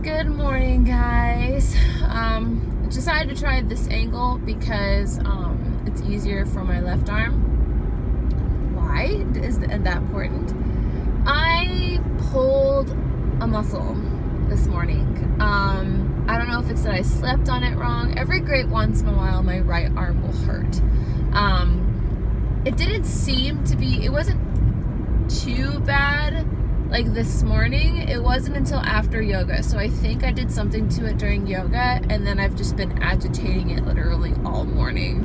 Good morning, guys. Decided to try this angle because it's easier for my left arm. Why is that important? I pulled a muscle this morning. I don't know if it's that I slept on it wrong. Every great once in a while, my right arm will hurt. It didn't seem to be, it wasn't too bad like this morning. It wasn't until after yoga, so I think I did something to it during yoga, and then I've just been agitating it literally all morning,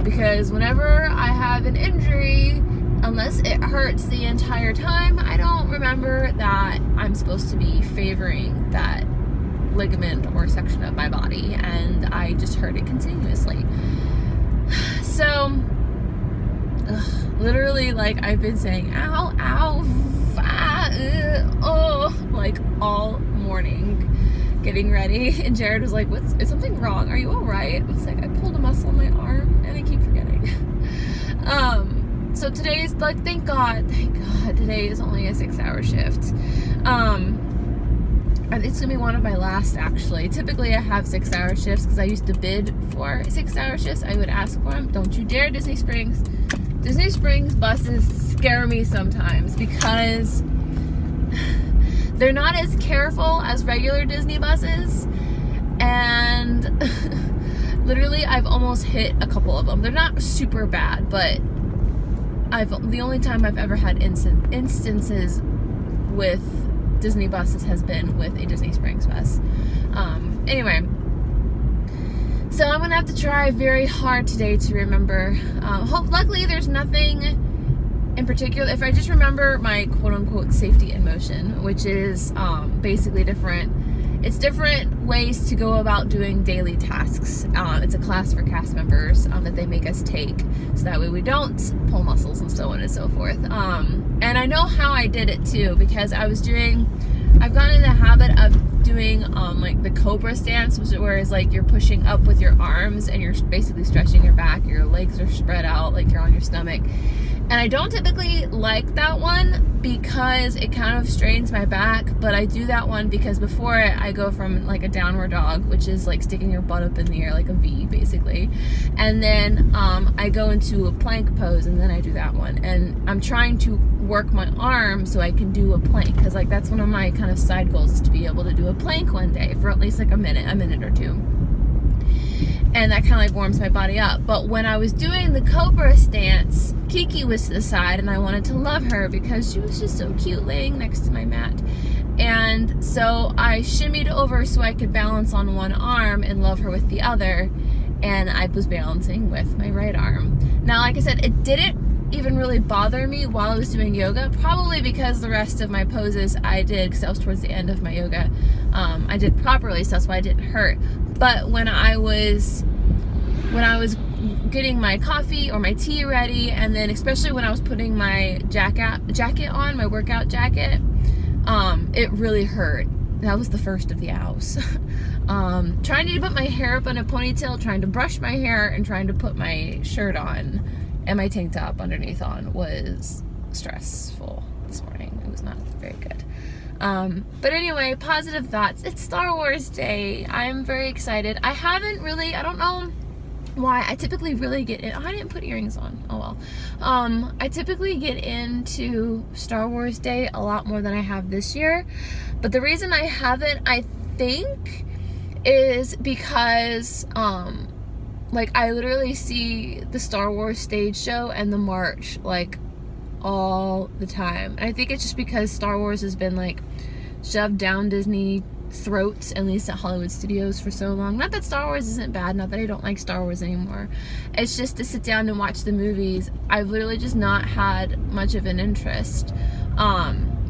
because whenever I have an injury, unless it hurts the entire time, I don't remember that I'm supposed to be favoring that ligament or section of my body, and I just hurt it continuously. So literally, like, I've been saying ow, ow, like all morning getting ready, and Jared was like, is something wrong? Are you all right? I was like, I pulled a muscle in my arm and I keep forgetting. So today's like, thank God, today is only a 6-hour shift. And it's gonna be one of my last, actually. Typically I have 6-hour shifts because I used to bid for 6-hour shifts. I would ask for them. Don't you dare, Disney Springs. Disney Springs buses scare me sometimes because they're not as careful as regular Disney buses, and literally I've almost hit a couple of them. They're not super bad, but the only time I've ever had instances with Disney buses has been with a Disney Springs bus. Anyway, so I'm gonna have to try very hard today to remember. Luckily there's nothing in particular. If I just remember my quote-unquote safety in motion, which is basically different ways to go about doing daily tasks. It's a class for cast members that they make us take, so that way we don't pull muscles and so on and so forth. And I know how I did it too, because I've gotten in the habit of doing like the cobra stance, where it's like you're pushing up with your arms and you're basically stretching your back, your legs are spread out like you're on your stomach. And I don't typically like that one because it kind of strains my back, but I do that one because before it, I go from like a downward dog, which is like sticking your butt up in the air like a V basically, and then I go into a plank pose, and then I do that one. And I'm trying to work my arm so I can do a plank, because like that's one of my kind of side goals, is to be able to do a plank one day for at least like a minute or two. And that kind of like warms my body up. But when I was doing the cobra stance, Kiki was to the side, and I wanted to love her because she was just so cute laying next to my mat. And so I shimmied over so I could balance on one arm and love her with the other, and I was balancing with my right arm. Now, like I said, it didn't even really bother me while I was doing yoga, probably because the rest of my poses I did, because that was towards the end of my yoga, I did properly, so that's why it didn't hurt. But when I was getting my coffee or my tea ready, and then especially when I was putting my jacket on, my workout jacket, it really hurt. That was the first of the ows. Trying to put my hair up in a ponytail, trying to brush my hair, and trying to put my shirt on and my tank top underneath on was stressful this morning. It was not very good. But anyway, positive thoughts. It's Star Wars Day. I'm very excited. I don't know why. I typically really get in. I didn't put earrings on. Oh well. I typically get into Star Wars Day a lot more than I have this year. But the reason I haven't, I think, is because, like, I literally see the Star Wars stage show and the march, like, all the time. And I think it's just because Star Wars has been, like, shoved down Disney throats, at least at Hollywood Studios, for so long. Not that Star Wars isn't bad, not that I don't like Star Wars anymore. It's just to sit down and watch the movies, I've literally just not had much of an interest,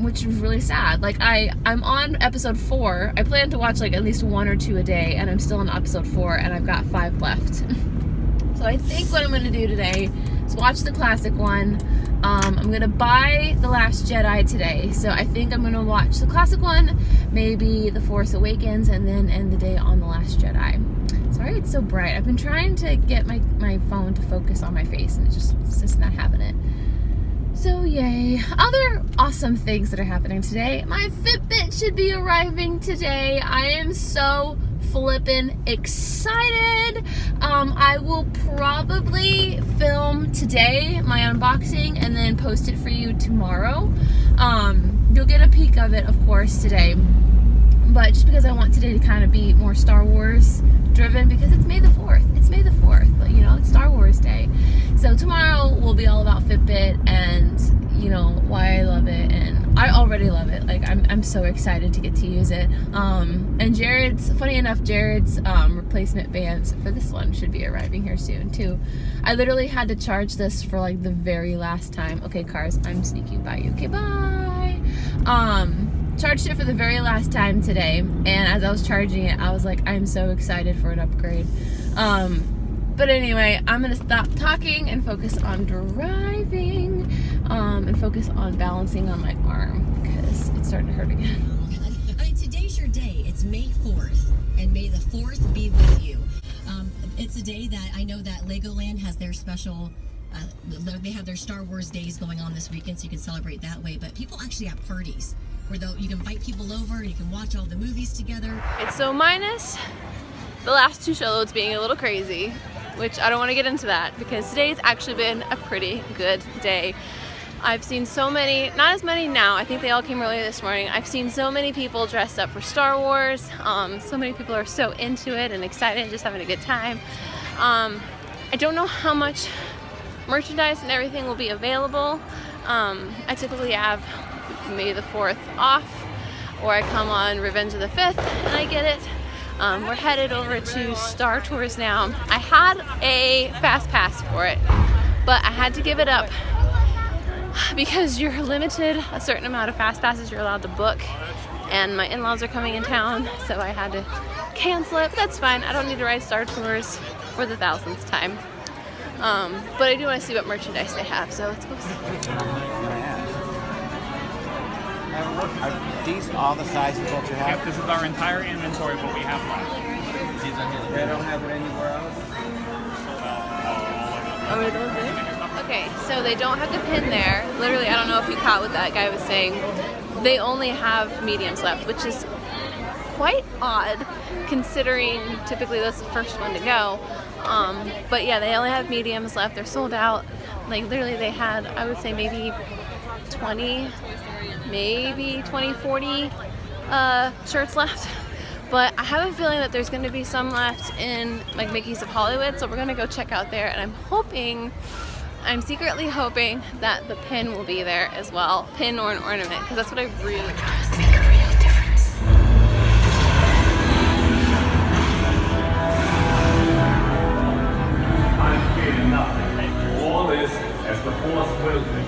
which is really sad. Like, I'm on episode 4. I plan to watch like at least 1 or 2 a day, and I'm still on episode 4, and I've got 5 left. So I think what I'm going to do today is watch the classic one. I'm going to buy The Last Jedi today. So I think I'm going to watch the classic one, maybe The Force Awakens, and then end the day on The Last Jedi. Sorry it's so bright. I've been trying to get my phone to focus on my face, and it's just not having it. So yay. Other awesome things that are happening today. My Fitbit should be arriving today. I am so flippin' excited. I will probably film today my unboxing and then post it for you tomorrow. You'll get a peek of it, of course, today. But just because I want today to kind of be more Star Wars driven, because it's May the 4th. It's May the 4th, but you know, it's Star Wars Day. So tomorrow will be all about Fitbit and, you know, why I love it. And I already love it. Like, I'm so excited to get to use it. And Jared's, funny enough, Jared's replacement bands for this one should be arriving here soon too. I literally had to charge this for like the very last time. Okay, cars, I'm sneaking by you. Okay, bye. Charged it for the very last time today, and as I was charging it, I was like, I'm so excited for an upgrade. But anyway, I'm gonna stop talking and focus on driving, and focus on balancing on my arm because it's starting to hurt again. I mean, today's your day. It's May 4th, and May the 4th be with you. It's a day that I know that Legoland has their special, they have their Star Wars days going on this weekend, so you can celebrate that way. But people actually have parties where you can invite people over and you can watch all the movies together. It's so minus the last two show loads being a little crazy, which I don't want to get into that because today's actually been a pretty good day. I've seen so many, not as many now, I think they all came earlier this morning. I've seen so many people dressed up for Star Wars. So many people are so into it and excited and just having a good time. I don't know how much merchandise and everything will be available. I typically have May the 4th off, or I come on Revenge of the 5th and I get it. We're headed over to Star Tours now. I had a fast pass for it, but I had to give it up because you're limited a certain amount of fast passes you're allowed to book, and my in-laws are coming in town, so I had to cancel it. But that's fine. I don't need to ride Star Tours for the 1000th time. But I do want to see what merchandise they have, so let's go see. Are these all the sizes that you have? Yep, this is our entire inventory, what we have left. They don't have it anywhere else? Oh, are those it? Okay, so they don't have the pin there. Literally, I don't know if you caught what that guy was saying. They only have mediums left, which is quite odd considering typically that's the first one to go. But yeah, they only have mediums left. They're sold out. Like literally they had, I would say maybe 20, 40 shirts left. But I have a feeling that there's going to be some left in like Mickey's of Hollywood, so we're going to go check out there, and I'm secretly hoping that the pin will be there as well, pin or an ornament, because that's what I really want to see. I fear nothing. All is as the Force wills it.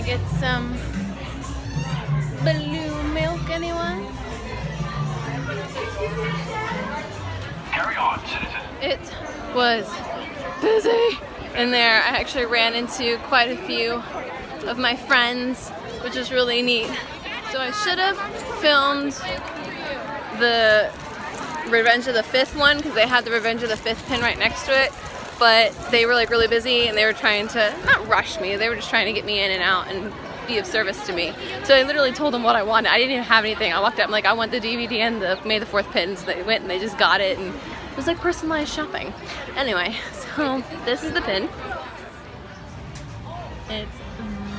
Get some blue milk, anyone? Carry on, citizen. It was busy in there. I actually ran into quite a few of my friends, which was really neat. So I should have filmed the Revenge of the 5th one because they had the Revenge of the 5th pin right next to it. But they were like really busy and they were trying to, not rush me, they were just trying to get me in and out and be of service to me. So I literally told them what I wanted. I didn't even have anything. I walked up, I'm like, I want the DVD and the May the 4th pins. They went and they just got it, and it was like personalized shopping. Anyway, so this is the pin. It's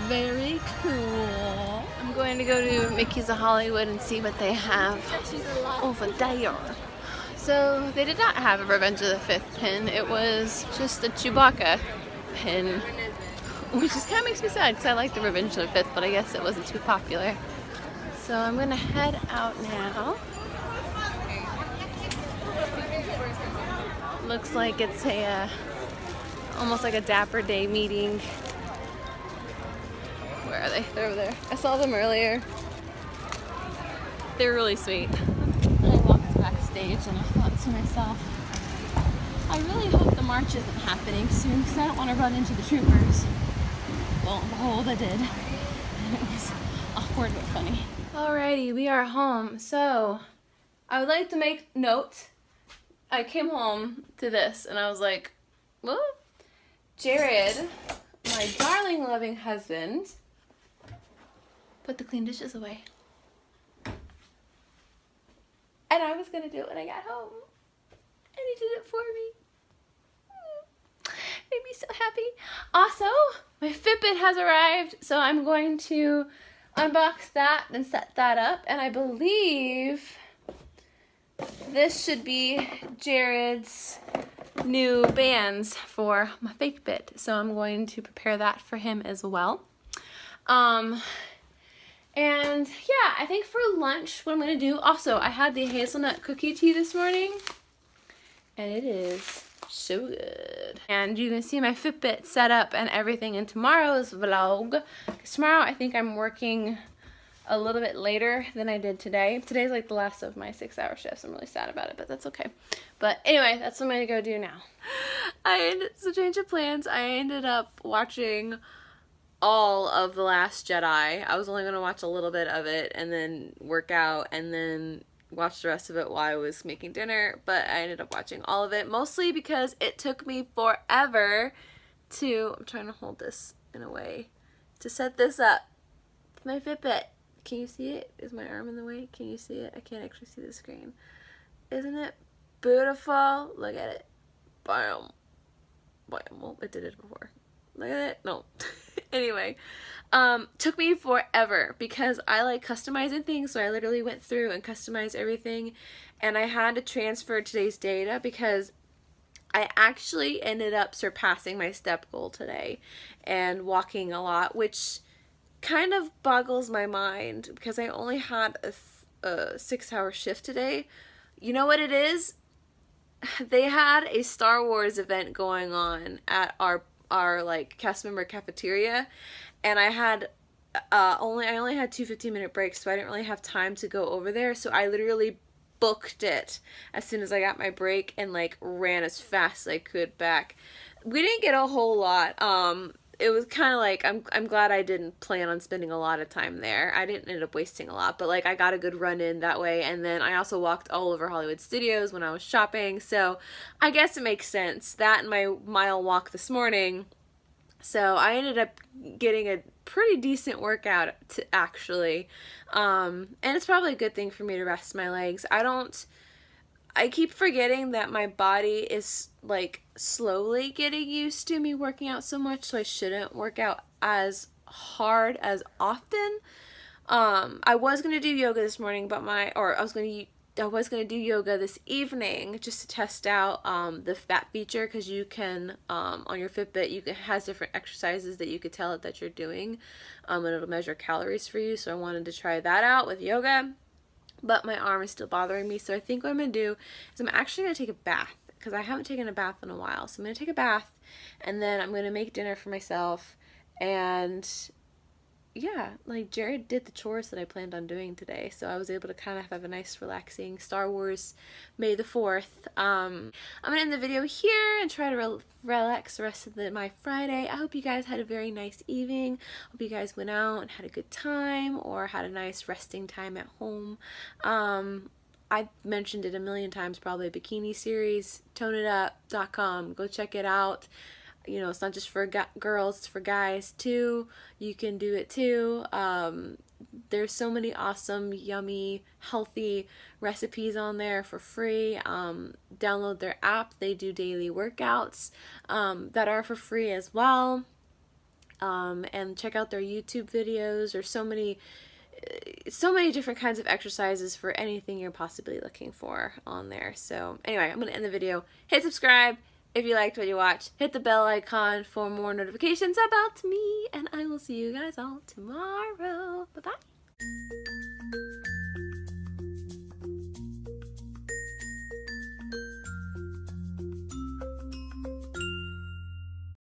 very cool. I'm going to go to Mickey's of Hollywood and see what they have over there. So they did not have a Revenge of the 5th pin. It was just a Chewbacca pin, which just kind of makes me sad because I like the Revenge of the 5th, but I guess it wasn't too popular. So I'm gonna head out now. Looks like it's a almost like a Dapper Day meeting. Where are they? They're over there. I saw them earlier. they're really sweet. I walked backstage and I thought to myself, I really hope the march isn't happening soon because I don't want to run into the troopers. Lo and behold, I did. And it was awkward but funny. Alrighty, we are home. So, I would like to make note. I came home to this and I was like, well, Jared, my darling loving husband, put the clean dishes away. And I was going to do it when I got home. And he did it for me. Made me so happy. Also, my Fitbit has arrived, so I'm going to unbox that and set that up. And I believe this should be Jared's new bands for my Fitbit. So I'm going to prepare that for him as well. And yeah, I think for lunch, what I'm going to do, also, I had the hazelnut cookie tea this morning, and it is so good. And you can see my Fitbit set up and everything in tomorrow's vlog. Because tomorrow, I think I'm working a little bit later than I did today. Today's like the last of my 6-hour shifts. I'm really sad about it, but that's okay. But anyway, that's what I'm going to go do now. So change of plans. I ended up watching all of The Last Jedi. I was only going to watch a little bit of it and then work out and then watch the rest of it while I was making dinner, but I ended up watching all of it, mostly because it took me forever to, I'm trying to hold this in a way, to set this up. My Fitbit. Can you see it? Is my arm in the way? Can you see it? I can't actually see the screen. Isn't it beautiful? Look at it. Bam. Bam. Well, it did it before. Look at it. No. Anyway, took me forever because I like customizing things, so I literally went through and customized everything, and I had to transfer today's data because I actually ended up surpassing my step goal today and walking a lot, which kind of boggles my mind because I only had a 6-hour shift today. You know what it is? They had a Star Wars event going on at our like cast member cafeteria, and I only had 2 15-minute breaks, so I didn't really have time to go over there. So I literally booked it as soon as I got my break and like ran as fast as I could back. We didn't get a whole lot. It was kind of like, I'm glad I didn't plan on spending a lot of time there. I didn't end up wasting a lot, but like I got a good run in that way. And then I also walked all over Hollywood Studios when I was shopping. So I guess it makes sense. That and my mile walk this morning. So I ended up getting a pretty decent workout actually. And it's probably a good thing for me to rest my legs. I keep forgetting that my body is like slowly getting used to me working out so much, so I shouldn't work out as hard as often. I was going to do yoga this morning, but I was going to do yoga this evening just to test out the fat feature, because you can on your Fitbit it has different exercises that you could tell it that you're doing, and it'll measure calories for you. So I wanted to try that out with yoga. But my arm is still bothering me, so I think what I'm going to do is I'm actually going to take a bath, because I haven't taken a bath in a while. So I'm going to take a bath, and then I'm going to make dinner for myself, and yeah, like Jared did the chores that I planned on doing today, so I was able to kind of have a nice relaxing Star Wars May the 4th. I'm going to end the video here and try to relax the rest of my Friday. I hope you guys had a very nice evening. Hope you guys went out and had a good time or had a nice resting time at home. I mentioned it a million times, probably, Bikini Series, toneitup.com. Go check it out. You know, it's not just for girls, it's for guys too. You can do it too. There's so many awesome, yummy, healthy recipes on there for free. Download their app. They do daily workouts that are for free as well. And check out their YouTube videos. There's so many different kinds of exercises for anything you're possibly looking for on there. So anyway, I'm going to end the video. Hit subscribe if you liked what you watched. Hit the bell icon for more notifications about me, and I will see you guys all tomorrow.